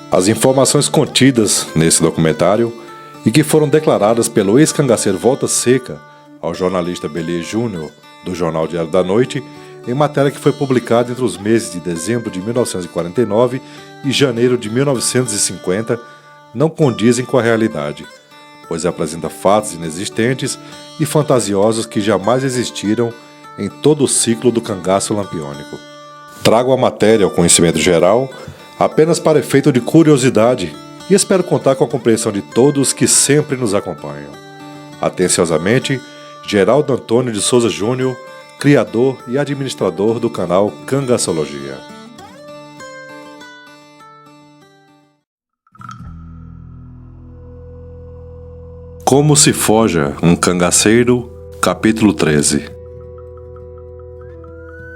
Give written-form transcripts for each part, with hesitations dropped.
As informações contidas nesse documentário e que foram declaradas pelo ex-cangaceiro Volta Seca ao jornalista Bélier Júnior do Jornal Diário da Noite, em matéria que foi publicada entre os meses de dezembro de 1949 e janeiro de 1950, não condizem com a realidade, pois apresenta fatos inexistentes e fantasiosos que jamais existiram em todo o ciclo do cangaço lampiônico. Trago a matéria ao conhecimento geral apenas para efeito de curiosidade e espero contar com a compreensão de todos que sempre nos acompanham. Atenciosamente, Geraldo Antônio de Souza Júnior, criador e administrador do canal Cangaçologia. Como se forja um cangaceiro, capítulo 13.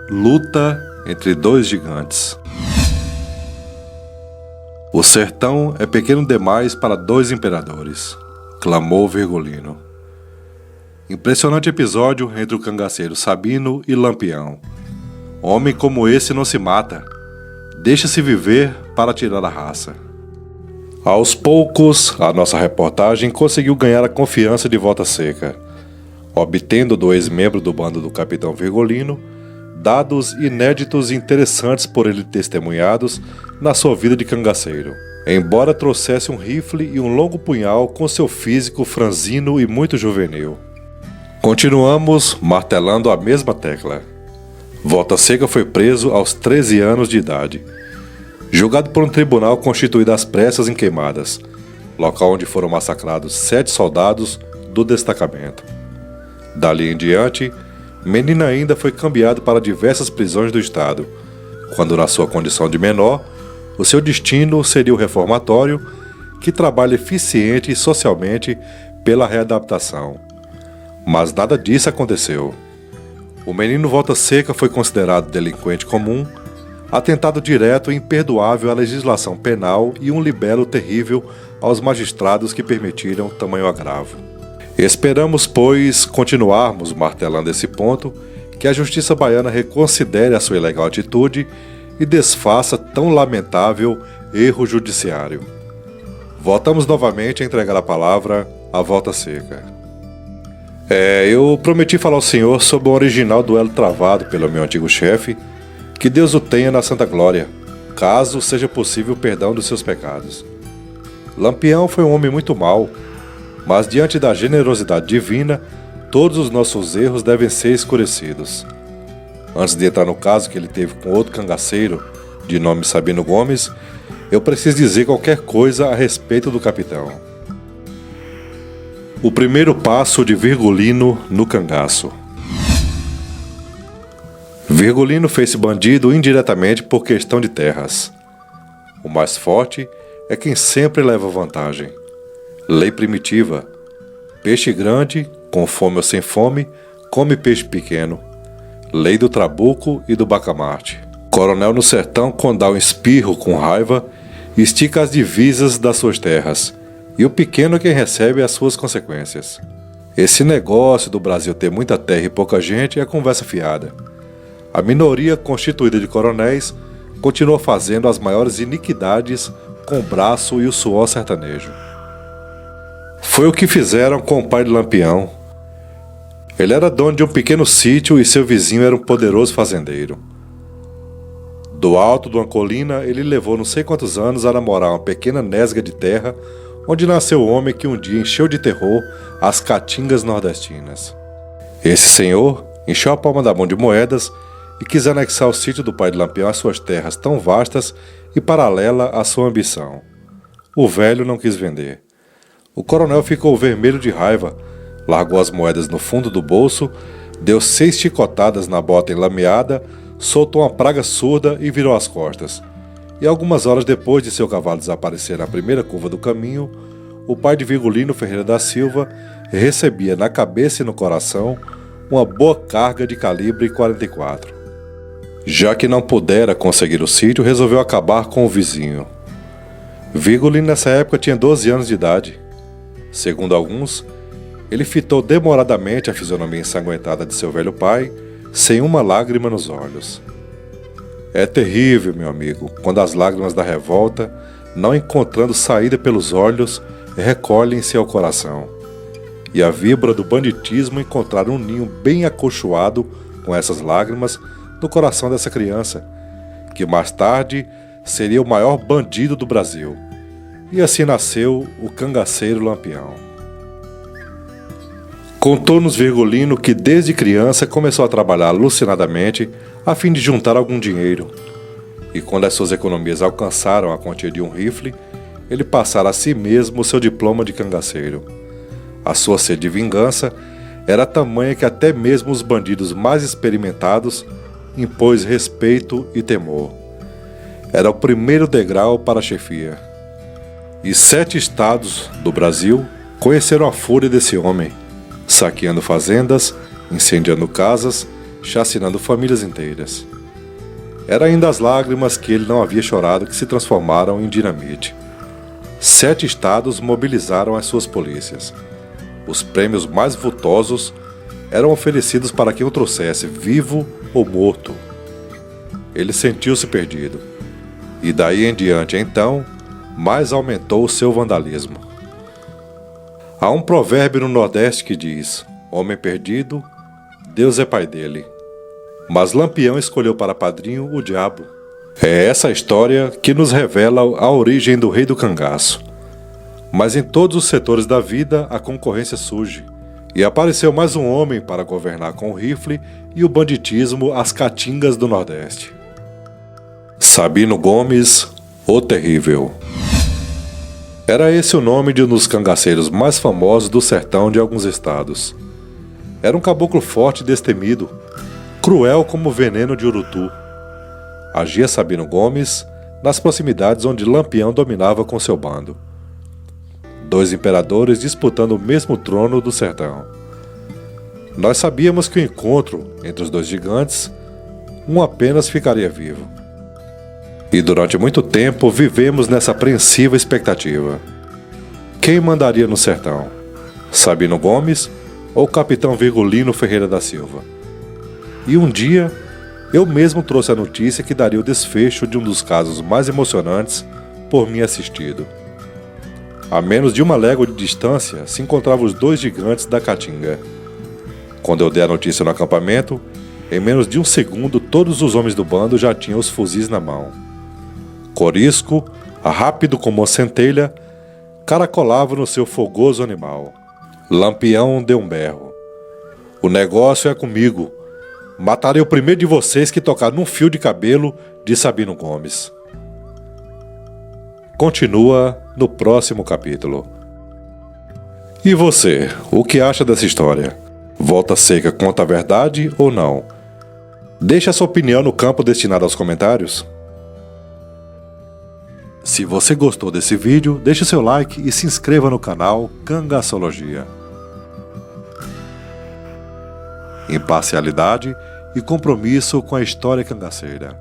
Luta entre dois gigantes. O sertão é pequeno demais para dois imperadores, clamou Virgulino. Impressionante episódio entre o cangaceiro Sabino e Lampião. Homem como esse não se mata, deixa-se viver para tirar a raça. Aos poucos, a nossa reportagem conseguiu ganhar a confiança de Volta Seca, obtendo do ex-membro do bando do capitão Virgulino dados inéditos e interessantes por ele testemunhados na sua vida de cangaceiro. Embora trouxesse um rifle e um longo punhal com seu físico franzino e muito juvenil. Continuamos martelando a mesma tecla. Volta Seca foi preso aos 13 anos de idade, julgado por um tribunal constituído às pressas em Queimadas, local onde foram massacrados 7 soldados do destacamento. Dali em diante, Menino ainda foi cambiado para diversas prisões do estado, quando na sua condição de menor, o seu destino seria o reformatório, que trabalha eficiente e socialmente pela readaptação. Mas nada disso aconteceu. O menino Volta Seca foi considerado delinquente comum, atentado direto e imperdoável à legislação penal e um libelo terrível aos magistrados que permitiram tamanho agravo. Esperamos, pois, continuarmos martelando esse ponto, que a justiça baiana reconsidere a sua ilegal atitude e desfaça tão lamentável erro judiciário. Voltamos novamente a entregar a palavra a Volta Seca. Eu prometi falar ao senhor sobre o original duelo travado pelo meu antigo chefe, que Deus o tenha na santa glória, caso seja possível o perdão dos seus pecados. Lampião foi um homem muito mau, mas diante da generosidade divina, todos os nossos erros devem ser escurecidos. Antes de entrar no caso que ele teve com outro cangaceiro, de nome Sabino Gomes, eu preciso dizer qualquer coisa a respeito do capitão. O primeiro passo de Virgulino no cangaço. Virgulino fez-se bandido indiretamente por questão de terras. O mais forte é quem sempre leva vantagem. Lei primitiva: peixe grande, com fome ou sem fome, come peixe pequeno. Lei do trabuco e do bacamarte. Coronel no sertão, quando dá um espirro com raiva, estica as divisas das suas terras, e o pequeno é quem recebe as suas consequências. Esse negócio do Brasil ter muita terra e pouca gente é conversa fiada. A minoria constituída de coronéis continua fazendo as maiores iniquidades com o braço e o suor sertanejo. Foi o que fizeram com o pai de Lampião. Ele era dono de um pequeno sítio e seu vizinho era um poderoso fazendeiro. Do alto de uma colina, ele levou não sei quantos anos a namorar uma pequena nesga de terra, onde nasceu o homem que um dia encheu de terror as caatingas nordestinas. Esse senhor encheu a palma da mão de moedas e quis anexar o sítio do pai de Lampião às suas terras tão vastas e paralela à sua ambição. O velho não quis vender. O coronel ficou vermelho de raiva, largou as moedas no fundo do bolso, deu 6 chicotadas na bota enlameada, soltou uma praga surda e virou as costas. E algumas horas depois de seu cavalo desaparecer na primeira curva do caminho, o pai de Virgulino Ferreira da Silva recebia na cabeça e no coração uma boa carga de calibre 44. Já que não pudera conseguir o sítio, resolveu acabar com o vizinho. Virgulino nessa época tinha 12 anos de idade. Segundo alguns, ele fitou demoradamente a fisionomia ensanguentada de seu velho pai, sem uma lágrima nos olhos. É terrível, meu amigo, quando as lágrimas da revolta não encontrando saída pelos olhos, recolhem-se ao coração. E a víbora do banditismo encontrar um ninho bem acolchoado com essas lágrimas no coração dessa criança, que mais tarde seria o maior bandido do Brasil. E assim nasceu o cangaceiro Lampião. Contou-nos Virgulino que desde criança começou a trabalhar alucinadamente a fim de juntar algum dinheiro. E quando as suas economias alcançaram a quantia de um rifle, ele passara a si mesmo o seu diploma de cangaceiro. A sua sede de vingança era tamanha que até mesmo os bandidos mais experimentados impôs respeito e temor. Era o primeiro degrau para a chefia. E 7 estados do Brasil conheceram a fúria desse homem, saqueando fazendas, incendiando casas, chacinando famílias inteiras. Era ainda as lágrimas que ele não havia chorado que se transformaram em dinamite. 7 estados mobilizaram as suas polícias. Os prêmios mais vultosos eram oferecidos para quem o trouxesse, vivo ou morto. Ele sentiu-se perdido. E daí em diante, então, mais aumentou o seu vandalismo. Há um provérbio no Nordeste que diz: homem perdido, Deus é pai dele. Mas Lampião escolheu para padrinho o diabo. É essa a história que nos revela a origem do rei do cangaço. Mas em todos os setores da vida a concorrência surge, e apareceu mais um homem para governar com o rifle e o banditismo as caatingas do Nordeste. Sabino Gomes, o Terrível. Era esse o nome de um dos cangaceiros mais famosos do sertão de alguns estados. Era um caboclo forte e destemido, cruel como o veneno de urutu. Agia Sabino Gomes nas proximidades onde Lampião dominava com seu bando. 2 imperadores disputando o mesmo trono do sertão. Nós sabíamos que o encontro entre os 2 gigantes, um apenas ficaria vivo. E durante muito tempo vivemos nessa apreensiva expectativa. Quem mandaria no sertão? Sabino Gomes ou Capitão Virgulino Ferreira da Silva? E um dia, eu mesmo trouxe a notícia que daria o desfecho de um dos casos mais emocionantes por mim assistido. A menos de 1 légua de distância se encontravam os 2 gigantes da Caatinga. Quando eu dei a notícia no acampamento, em menos de 1 segundo todos os homens do bando já tinham os fuzis na mão. Corisco, rápido como uma centelha, caracolava no seu fogoso animal. Lampião deu um berro. O negócio é comigo. Matarei o primeiro de vocês que tocar num fio de cabelo de Sabino Gomes. Continua no próximo capítulo. E você, o que acha dessa história? Volta Seca conta a verdade ou não? Deixe a sua opinião no campo destinado aos comentários. Se você gostou desse vídeo, deixe seu like e se inscreva no canal Cangaçologia. Imparcialidade e compromisso com a história cangaceira.